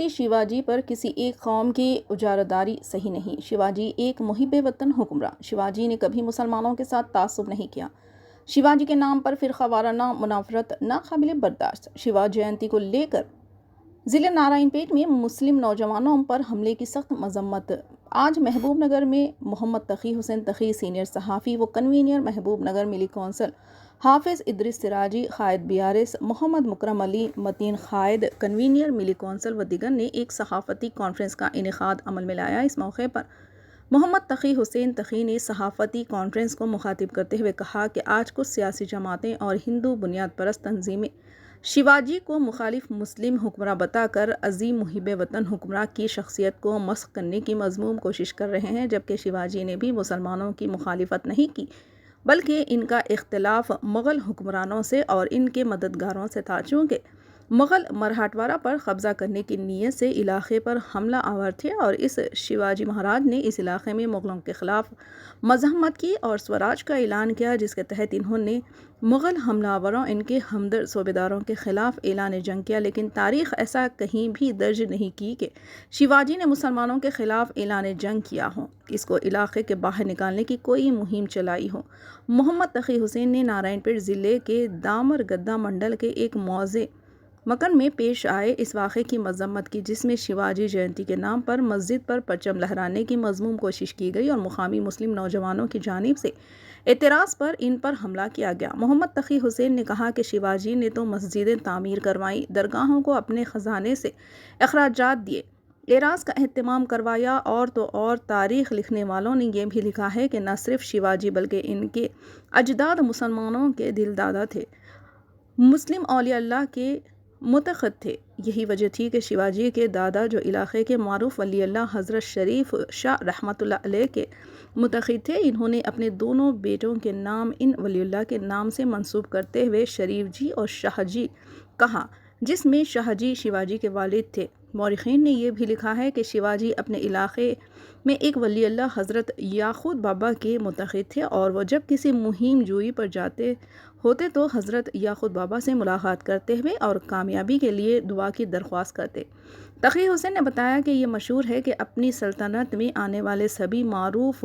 چھترپتی شیواجی پر کسی ایک قوم کی اجاراداری صحیح نہیں۔ شیواجی ایک محب وطن حکمراں۔ شیواجی نے کبھی مسلمانوں کے ساتھ تعصب نہیں کیا۔ شیواجی کے نام پر فرقہ وارانہ منافرت ناقابل برداشت۔ شیوا جینتی کو لے کر ضلع نارائن پیٹ میں مسلم نوجوانوں پر حملے کی سخت مذمت۔ آج محبوب نگر میں محمد تقی حسین تقی سینئر صحافی و کنوینر محبوب نگر ملی کونسل، حافظ ادریس سراجی قائد BRS، محمد مکرم علی متین قائد کنوینر ملی کونسل و دیگر نے ایک صحافتی کانفرنس کا انعقاد عمل میں لایا۔ اس موقع پر محمد تقی حسین تقی نے صحافتی کانفرنس کو مخاطب کرتے ہوئے کہا کہ آج کچھ سیاسی جماعتیں اور ہندو بنیاد پرست تنظیمیں شیواجی کو مخالف مسلم حکمراں بتا کر عظیم محب وطن حکمراں کی شخصیت کو مسخ کرنے کی مذموم کوشش کر رہے ہیں، جبکہ شیواجی نے بھی مسلمانوں کی مخالفت نہیں کی بلکہ ان کا اختلاف مغل حکمرانوں سے اور ان کے مددگاروں سے تھا، چونکہ مغل مراٹھواڑہ پر قبضہ کرنے کی نیت سے علاقے پر حملہ آور تھے اور اس شیواجی مہاراج نے اس علاقے میں مغلوں کے خلاف مزاحمت کی اور سوراج کا اعلان کیا، جس کے تحت انہوں نے مغل حملہ آوروں ان کے ہمدرد صوبیداروں کے خلاف اعلان جنگ کیا، لیکن تاریخ ایسا کہیں بھی درج نہیں کی کہ شیواجی نے مسلمانوں کے خلاف اعلان جنگ کیا ہو، اس کو علاقے کے باہر نکالنے کی کوئی مہم چلائی ہو۔ محمد تقی حسین نے نارائن پیٹ ضلع کے دامر گدہ منڈل کے ایک موضع مکن میں پیش آئے اس واقعے کی مذمت کی، جس میں شیواجی جینتی کے نام پر مسجد پر پرچم لہرانے کی مذموم کوشش کی گئی اور مقامی مسلم نوجوانوں کی جانب سے اعتراض پر ان پر حملہ کیا گیا۔ محمد تقی حسین نے کہا کہ شیواجی نے تو مسجدیں تعمیر کروائیں، درگاہوں کو اپنے خزانے سے اخراجات دیے، اعراض کا اہتمام کروایا، اور تو اور تاریخ لکھنے والوں نے یہ بھی لکھا ہے کہ نہ صرف شیواجی بلکہ ان کے اجداد مسلمانوں کے دل دادا تھے، مسلم اولیاء اللہ کے متقد تھے۔ یہی وجہ تھی کہ شیواجی کے دادا جو علاقے کے معروف ولی اللہ حضرت شریف شاہ رحمۃ اللہ علیہ کے متقد تھے، انہوں نے اپنے دونوں بیٹوں کے نام ان ولی اللہ کے نام سے منسوب کرتے ہوئے شریف جی اور شاہ جی کہا، جس میں شاہ جی شیواجی کے والد تھے۔ مورخین نے یہ بھی لکھا ہے کہ شیواجی اپنے علاقے میں ایک ولی اللہ حضرت یاقوت بابا کے متقد تھے اور وہ جب کسی مہم جوئی پر جاتے ہوتے تو حضرت یاقوت بابا سے ملاقات کرتے ہوئے اور کامیابی کے لیے دعا کی درخواست کرتے۔ تقی حسین نے بتایا کہ یہ مشہور ہے کہ اپنی سلطنت میں آنے والے سبھی معروف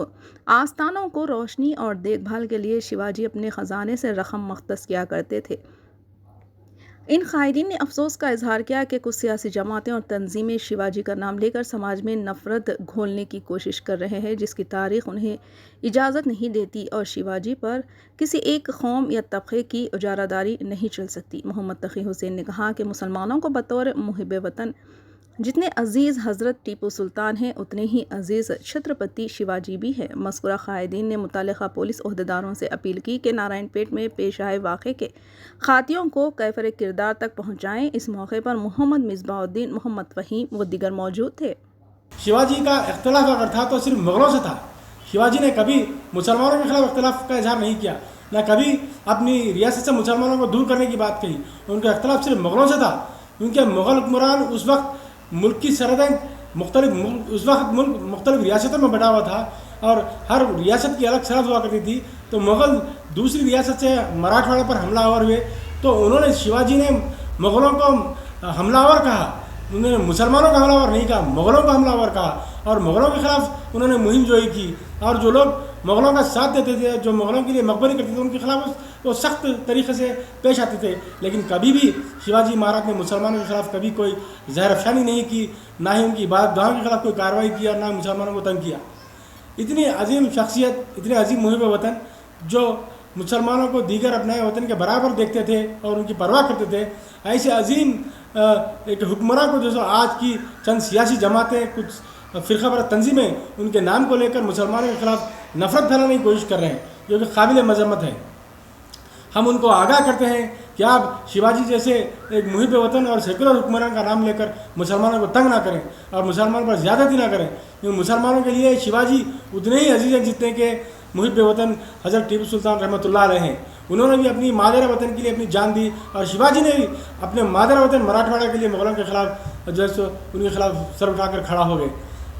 آستانوں کو روشنی اور دیکھ بھال کے لیے شیواجی اپنے خزانے سے رقم مختص کیا کرتے تھے۔ ان قائدین نے افسوس کا اظہار کیا کہ کچھ سیاسی جماعتیں اور تنظیمیں شیواجی کا نام لے کر سماج میں نفرت گھولنے کی کوشش کر رہے ہیں، جس کی تاریخ انہیں اجازت نہیں دیتی، اور شیواجی پر کسی ایک قوم یا طبقے کی اجاراداری نہیں چل سکتی۔ محمد تقی حسین نے کہا کہ مسلمانوں کو بطور محب وطن جتنے عزیز حضرت ٹیپو سلطان ہیں اتنے ہی عزیز چھترپتی شیواجی بھی ہیں۔ مذکورہ قائدین نے متعلقہ پولیس عہدیداروں سے اپیل کی کہ نارائن پیٹ میں پیش آئے واقعے کے خاطیوں کو کیفر کردار تک پہنچائیں۔ اس موقع پر محمد مصباح الدین، محمد فہیم و دیگر موجود تھے۔ شیواجی کا اختلاف اگر تھا تو صرف مغلوں سے تھا۔ شیواجی نے کبھی مسلمانوں کے خلاف اختلاف کا اظہار نہیں کیا، نہ کبھی اپنی ریاست سے مسلمانوں کو دور کرنے کی بات کہی۔ ان کا اختلاف صرف مغلوں سے تھا، کیونکہ مغل حکمران اس وقت ملک کی سرحدیں مختلف ریاستوں میں بٹا ہوا تھا اور ہر ریاست کی الگ سرحد ہوا کرتی تھی، تو مغل دوسری ریاست سے مراٹھواڑہ پر حملہ آور ہوئے تو انہوں نے شیواجی نے مغلوں کو حملہ آور کہا، انہوں نے مسلمانوں کا حملہ آور نہیں کہا، مغلوں کا حملہ آور کہا، اور مغلوں کے خلاف انہوں نے مہم جوئی کی، اور جو لوگ مغلوں کا ساتھ دیتے تھے، جو مغلوں کے لیے مقبری کرتے تھے، ان کے خلاف وہ سخت طریقے سے پیش آتے تھے۔ لیکن کبھی بھی شیواجی مہاراج نے مسلمانوں کے خلاف کبھی کوئی زہر افشانی نہیں کی، نہ ہی ان کی عبادت گاہوں کے خلاف کوئی کارروائی کیا، نہ مسلمانوں کو تنگ کیا۔ اتنی عظیم شخصیت، اتنے عظیم محب وطن جو مسلمانوں کو دیگر اپنے وطن کے برابر دیکھتے تھے اور ان کی پرواہ کرتے تھے، ایسے عظیم ایک حکمراں کو جو آج کی چند سیاسی جماعتیں، کچھ فرقہ پرست تنظیمیں ان کے نام کو لے کر مسلمانوں کے خلاف نفرت پھیلانے کی کوشش کر رہے ہیں، جو کہ قابل مذمت ہے۔ ہم ان کو آگاہ کرتے ہیں کہ آپ شیواجی جیسے ایک محب وطن اور سیکولر حکمران کا نام لے کر مسلمانوں کو تنگ نہ کریں اور مسلمانوں پر زیادتی نہ کریں، کیونکہ مسلمانوں کے لیے شیواجی اتنے ہی عزیز ہیں جتنے کہ محب وطن حضرت ٹیپو سلطان رحمۃ اللہ علیہ ہیں۔ انہوں نے بھی اپنی مادر وطن کے لیے اپنی جان دی، اور شیواجی نے بھی اپنے مادر وطن مراٹھواڑہ کے لیے مغلوں کے خلاف جو ہے ان کے خلاف سر اٹھا کر کھڑا ہو گئے۔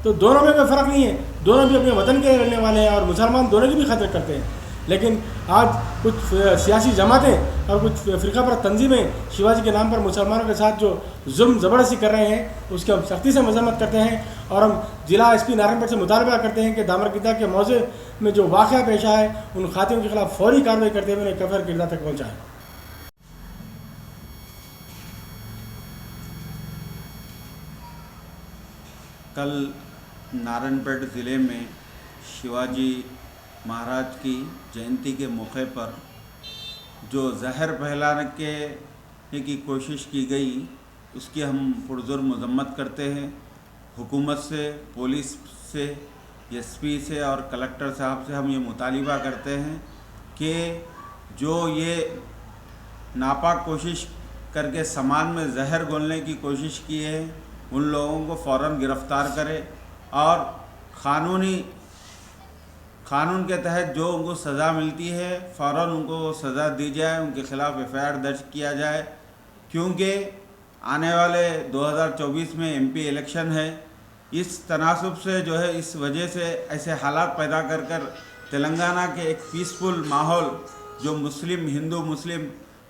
تو دونوں میں کوئی فرق نہیں ہے، دونوں بھی اپنے وطن کے رہنے والے ہیں اور مسلمان دونوں کی بھی خدمت کرتے ہیں۔ لیکن آج کچھ سیاسی جماعتیں اور کچھ فرقہ پر تنظیمیں شیواجی کے نام پر مسلمانوں کے ساتھ جو ظلم زبردستی کر رہے ہیں اس کی ہم سختی سے مذمت کرتے ہیں، اور ہم ضلع ایس پی نارائن پیٹ سے مطالبہ کرتے ہیں کہ دامرکندہ کے موضوع میں جو واقعہ پیش آیا ہے ان خاتموں کے خلاف فوری کارروائی کرتے ہوئے انہیں کفر کردہ تک پہنچائیں۔ کل نارائن پیٹ ضلع میں شیواجی مہاراج کی جینتی کے موقع پر جو زہر پھیلانے کی کوشش کی گئی اس کی ہم پرزور مذمت کرتے ہیں۔ حکومت سے، پولیس سے، ایس پی سے اور کلکٹر صاحب سے ہم یہ مطالبہ کرتے ہیں کہ جو یہ ناپاک کوشش کر کے سماج میں زہر گھولنے کی کوشش کی ہے ان لوگوں کو فوراً گرفتار کرے اور قانون کے تحت جو ان کو سزا ملتی ہے فوراً ان کو سزا دی جائے، ان کے خلاف FIR درج کیا جائے، کیونکہ آنے والے 2024 میں MP الیکشن ہے۔ اس تناسب سے جو ہے اس وجہ سے ایسے حالات پیدا کر تلنگانہ کے ایک پیسفل ماحول جو ہندو مسلم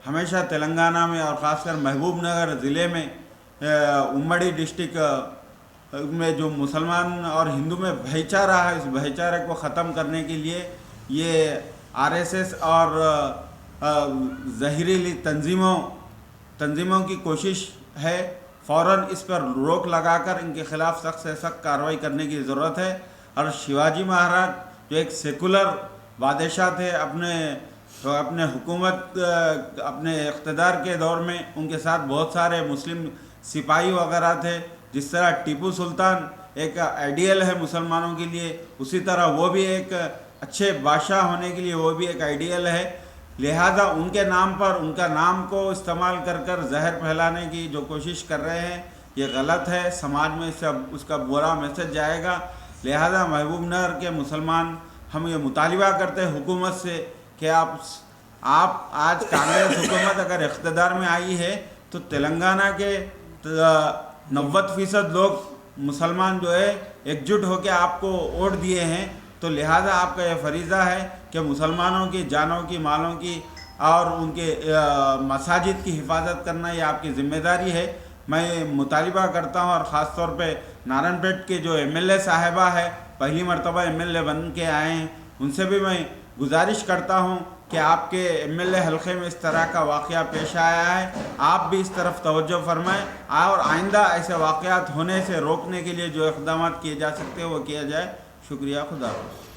ہمیشہ تلنگانہ میں اور خاص کر محبوب نگر ضلع میں امڑی ڈسٹرکٹ میں جو مسلمان اور ہندو میں بھائی چارہ ہے اس بھائی چارے کو ختم کرنے کے لیے یہ RSS اور زہریلی تنظیموں کی کوشش ہے۔ فوراً اس پر روک لگا کر ان کے خلاف سخت سے سخت کارروائی کرنے کی ضرورت ہے، اور شیواجی مہاراج جو ایک سیکولر بادشاہ تھے اپنے حکومت اپنے اقتدار کے دور میں ان کے ساتھ بہت سارے مسلم سپاہی وغیرہ تھے، جس طرح ٹیپو سلطان ایک آئیڈیل ہے مسلمانوں کے لیے اسی طرح وہ بھی ایک اچھے بادشاہ ہونے کے لیے وہ بھی ایک آئیڈیل ہے۔ لہذا ان کے نام پر ان کا نام کو استعمال کر زہر پھیلانے کی جو کوشش کر رہے ہیں یہ غلط ہے، سماج میں اس کا برا میسج جائے گا۔ لہذا محبوب نگر کے مسلمان ہم یہ مطالبہ کرتے ہیں حکومت سے کہ آپ آج کانگریس حکومت اگر اقتدار میں آئی ہے تو تلنگانہ کے 90% لوگ مسلمان جو ہے ایک جٹ ہو کے آپ کو ووٹ دیے ہیں، تو لہذا آپ کا یہ فریضہ ہے کہ مسلمانوں کی جانوں کی، مالوں کی اور ان کے مساجد کی حفاظت کرنا یہ آپ کی ذمہ داری ہے۔ میں مطالبہ کرتا ہوں اور خاص طور پہ نارائن پیٹ کے جو MLA صاحبہ ہے پہلی مرتبہ MLA بن کے آئے ہیں ان سے بھی میں گزارش کرتا ہوں کہ آپ کے MLA حلقے میں اس طرح کا واقعہ پیش آیا ہے، آپ بھی اس طرف توجہ فرمائیں اور آئندہ ایسے واقعات ہونے سے روکنے کے لیے جو اقدامات کیے جا سکتے ہیں وہ کیا جائے۔ شکریہ، خدا حافظ۔